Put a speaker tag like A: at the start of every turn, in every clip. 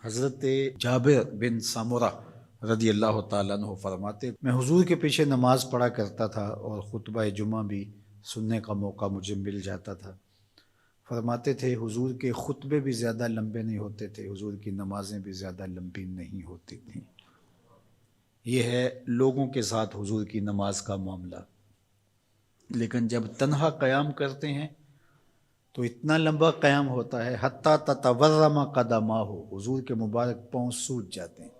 A: حضرت جابر بن سمرہ رضی اللہ تعالیٰ عنہ فرماتے، میں حضور کے پیچھے نماز پڑھا کرتا تھا اور خطبہ جمعہ بھی سننے کا موقع مجھے مل جاتا تھا۔ فرماتے تھے حضور کے خطبے بھی زیادہ لمبے نہیں ہوتے تھے، حضور کی نمازیں بھی زیادہ لمبی نہیں ہوتی تھیں۔ یہ ہے لوگوں کے ساتھ حضور کی نماز کا معاملہ، لیکن جب تنہا قیام کرتے ہیں تو اتنا لمبا قیام ہوتا ہے حتیٰ تتورم قدماہ، حضور کے مبارک پاؤں سوج جاتے ہیں،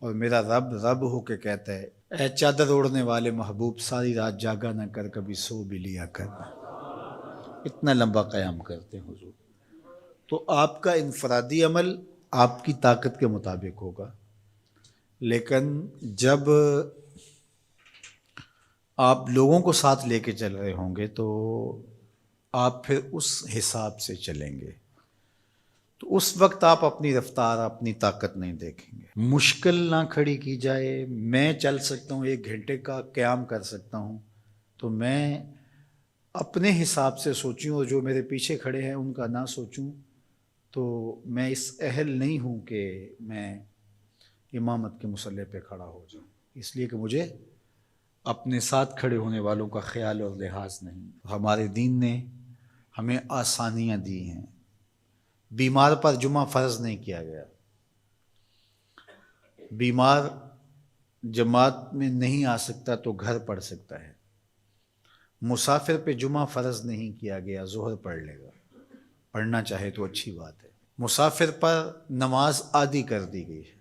A: اور میرا رب رب ہو کے کہتا ہے، اے چادر اوڑھنے والے محبوب، ساری رات جاگا نہ کر، کبھی سو بھی لیا کر۔ اتنا لمبا قیام کرتے ہیں حضور۔ تو آپ کا انفرادی عمل آپ کی طاقت کے مطابق ہوگا، لیکن جب آپ لوگوں کو ساتھ لے کے چل رہے ہوں گے تو آپ پھر اس حساب سے چلیں گے، تو اس وقت آپ اپنی رفتار، اپنی طاقت نہیں دیکھیں گے۔ مشکل نہ کھڑی کی جائے، میں چل سکتا ہوں، 1 گھنٹے کا قیام کر سکتا ہوں، تو میں اپنے حساب سے سوچوں اور جو میرے پیچھے کھڑے ہیں ان کا نہ سوچوں، تو میں اس اہل نہیں ہوں کہ میں امامت کے مصلی پہ کھڑا ہو جاؤں، اس لیے کہ مجھے اپنے ساتھ کھڑے ہونے والوں کا خیال اور لحاظ نہیں۔ ہمارے دین نے ہمیں آسانیاں دی ہیں۔ بیمار پر جمعہ فرض نہیں کیا گیا، بیمار جماعت میں نہیں آ سکتا تو گھر پڑھ سکتا ہے، مسافر پہ جمعہ فرض نہیں کیا گیا، ظہر پڑھ لے گا، پڑھنا چاہے تو اچھی بات ہے۔ مسافر پر نماز عادی کر دی گئی ہے،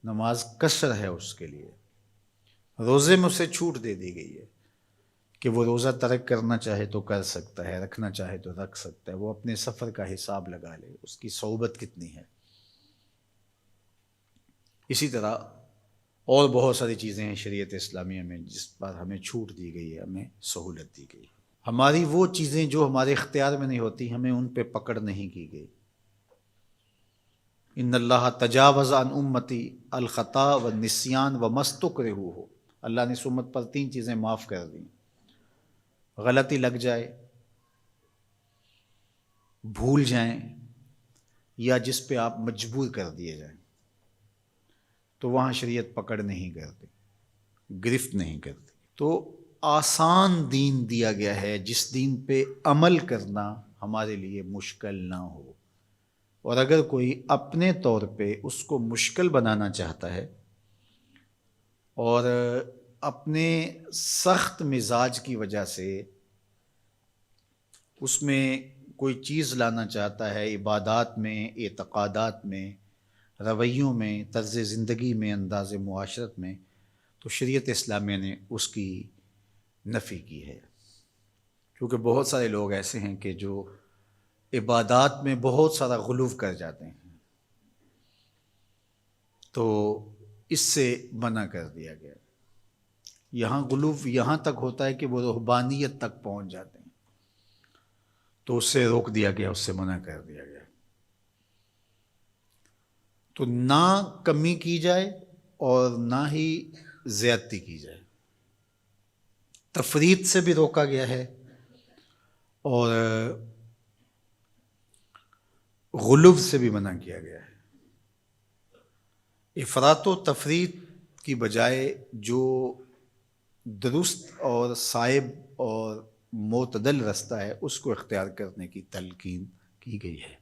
A: نماز قصر ہے اس کے لیے، روزے میں اسے چھوٹ دے دی گئی ہے کہ وہ روزہ ترک کرنا چاہے تو کر سکتا ہے، رکھنا چاہے تو رکھ سکتا ہے، وہ اپنے سفر کا حساب لگا لے، اس کی صحبت کتنی ہے۔ اسی طرح اور بہت ساری چیزیں ہیں شریعت اسلامیہ میں جس پر ہمیں چھوٹ دی گئی ہے، ہمیں سہولت دی گئی ہے۔ ہماری وہ چیزیں جو ہمارے اختیار میں نہیں ہوتی، ہمیں ان پہ پکڑ نہیں کی گئی۔ ان اللہ تجاوز عن امتی الخطا والنسیان وما استکرہوا، اللہ نے اس امت پر 3 چیزیں معاف کر دیں: غلطی لگ جائے، بھول جائیں، یا جس پہ آپ مجبور کر دیے جائیں، تو وہاں شریعت پکڑ نہیں کرتی، گرفت نہیں کرتی۔ تو آسان دین دیا گیا ہے جس دین پہ عمل کرنا ہمارے لیے مشکل نہ ہو، اور اگر کوئی اپنے طور پہ اس کو مشکل بنانا چاہتا ہے اور اپنے سخت مزاج کی وجہ سے اس میں کوئی چیز لانا چاہتا ہے، عبادات میں، اعتقادات میں، رویوں میں، طرز زندگی میں، انداز معاشرت میں، تو شریعت اسلامیہ نے اس کی نفی کی ہے، کیونکہ بہت سارے لوگ ایسے ہیں کہ جو عبادات میں بہت سارا غلو کر جاتے ہیں، تو اس سے منع کر دیا گیا۔ یہاں غلو یہاں تک ہوتا ہے کہ وہ رہبانیت تک پہنچ جاتے ہیں، تو اس سے روک دیا گیا، اس سے منع کر دیا گیا۔ تو نہ کمی کی جائے اور نہ ہی زیادتی کی جائے، تفریط سے بھی روکا گیا ہے اور غلو سے بھی منع کیا گیا ہے۔ افراط و تفریط کی بجائے جو درست اور صائب اور معتدل راستہ ہے اس کو اختیار کرنے کی تلقین کی گئی ہے۔